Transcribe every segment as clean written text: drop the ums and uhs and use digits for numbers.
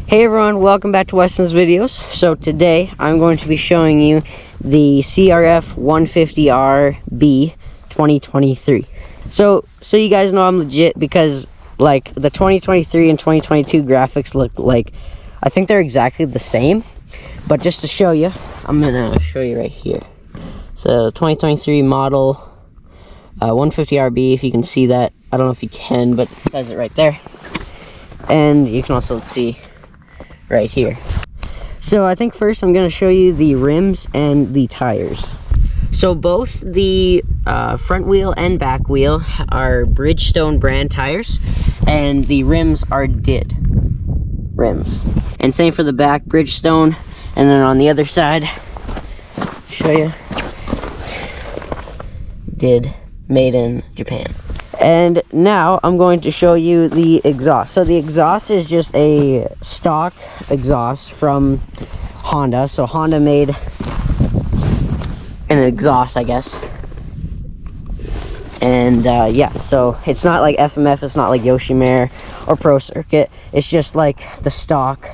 Hey everyone, welcome back to Weston's videos. So today I'm going to be showing you the CRF150RB 2023. So you guys know I'm legit because like the 2023 and 2022 graphics look like, I think they're exactly the same. But just to show you, I'm gonna show you right here. So 2023 model 150RB, if you can see that. I don't know if you can, but it says it right there. And you can also see right here. So I think first I'm going to show you the rims and the tires. So both the front wheel and back wheel are Bridgestone brand tires, and the rims are Did rims. And same for the back, Bridgestone. And then on the other side, show you, Did, made in Japan. And now I'm going to show you the exhaust. So the exhaust is just a stock exhaust from Honda. So Honda made an exhaust, I guess. And yeah, so it's not like FMF, it's not like Yoshimare or Pro Circuit. It's just like the stock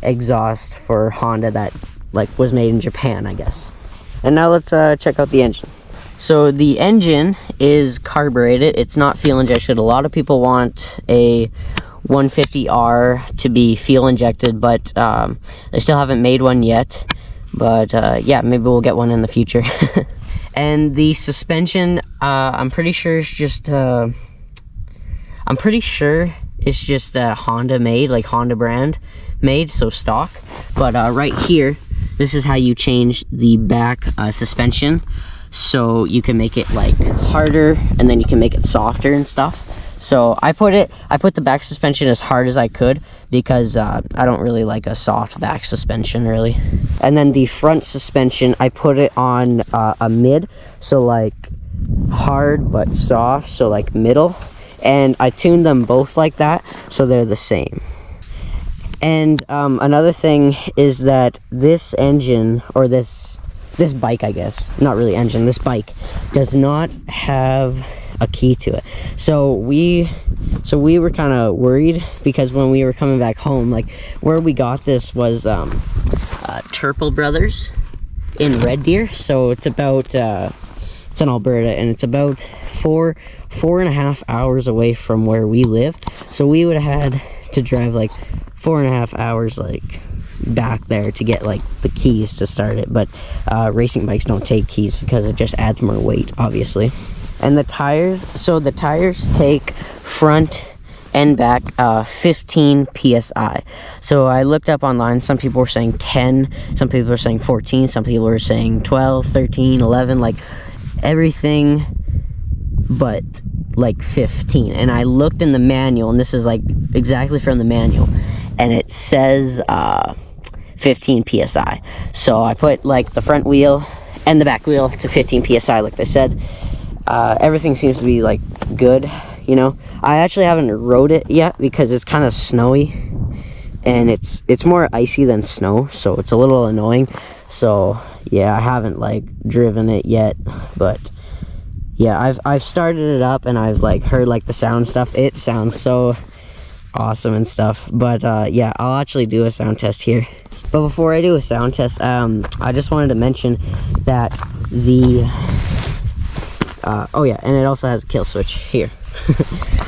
exhaust for Honda that like was made in Japan, I guess. And now let's check out the engine. So the engine is carbureted. It's not fuel injected. A lot of people want a 150R to be fuel injected, but they still haven't made one yet. But yeah, maybe we'll get one in the future. And the suspension, I'm pretty sure it's just Honda made, like Honda brand made, so stock. But right here, this is how you change the back suspension. So you can make it like harder, and then you can make it softer and stuff. So I put the back suspension as hard as I could because I don't really like a soft back suspension really. And then the front suspension, I put it on a mid, so like hard but soft, so like middle. And I tuned them both like that, so they're the same. And another thing is that this engine, or this bike, I guess, not really engine, this bike does not have a key to it. So we were kind of worried because when we were coming back home, like where we got this was Turple Brothers in Red Deer. So it's about it's in Alberta, and it's about four and a half hours away from where we live. So we would have had to drive like 4.5 hours like back there to get like the keys to start it. But racing bikes don't take keys because it just adds more weight, obviously. And the tires, so the tires take front and back 15 psi. So I looked up online, some people were saying 10, some people were saying 14, some people were saying 12, 13, 11, like everything but like 15. And I looked in the manual, and this is like exactly from the manual, and it says 15 psi. So I put like the front wheel and the back wheel to 15 psi like they said. Everything seems to be like good, you know. I actually haven't rode it yet because it's kind of snowy, and it's more icy than snow, so it's a little annoying. So yeah, I haven't like driven it yet, but yeah, I've started it up, and I've like heard like the sound stuff. It sounds so awesome and stuff. But yeah, I'll actually do a sound test here. But before I do a sound test, I just wanted to mention that the oh yeah, and it also has a kill switch here.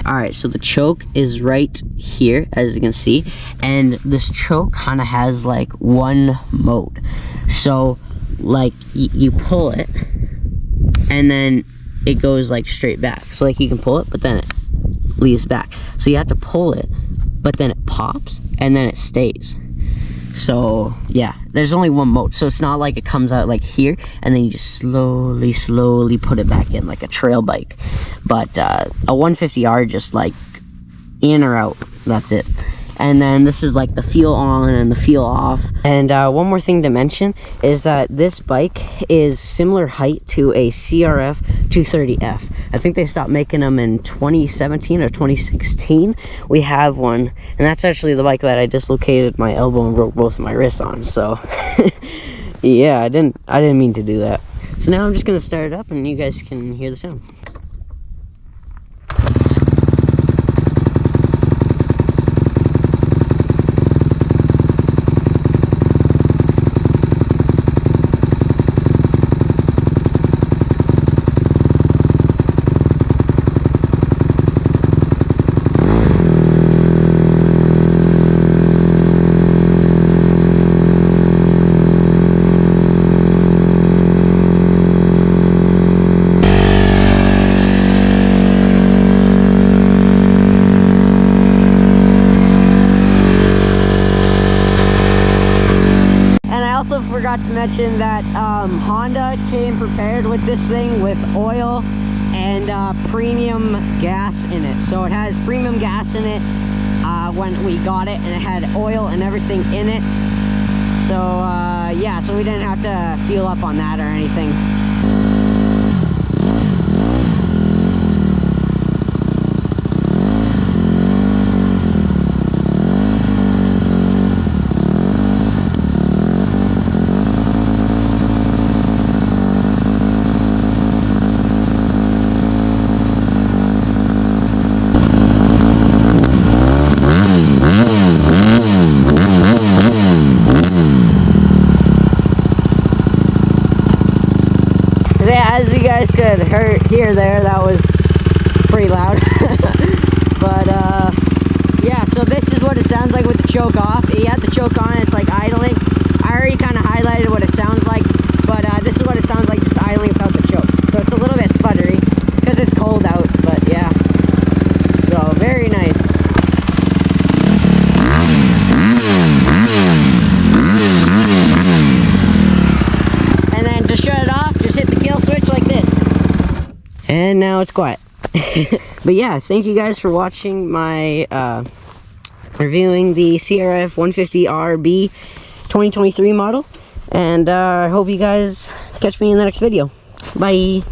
Alright, so the choke is right here, as you can see, and this choke kind of has like one mode. So like you pull it, and then it goes like straight back. So like you can pull it, but then it leaves back. So you have to pull it, but then it pops, and then it stays. So yeah, there's only one mode, so it's not like it comes out like here and then you just slowly put it back in like a trail bike. But a 150R just like in or out, that's it. And then this is like the fuel on and the fuel off. And one more thing to mention is that this bike is similar height to a CRF150RB. I think they stopped making them in 2017 or 2016. We have one, and that's actually the bike that I dislocated my elbow and broke both of my wrists on. So yeah, I didn't mean to do that. So now I'm just gonna start it up, and you guys can hear the sound. forgot to mention that Honda came prepared with this thing with oil and premium gas in it. So it has premium gas in it when we got it, and it had oil and everything in it. So yeah, so we didn't have to fuel up on that or anything. As you guys could hear there, that was pretty loud. But yeah, so this is what it sounds like with the choke off. You have the choke on, it's like idling. I already kind of highlighted what it sounds like, but this is what it sounds like just idling without the choke. So it's a little bit sputtery because it's cold out, but yeah. So very nice. And then to shut it off, just hit the kill switch like this. And now it's quiet. But yeah, thank you guys for watching my reviewing the CRF150RB 2023 model. And I hope you guys catch me in the next video. Bye.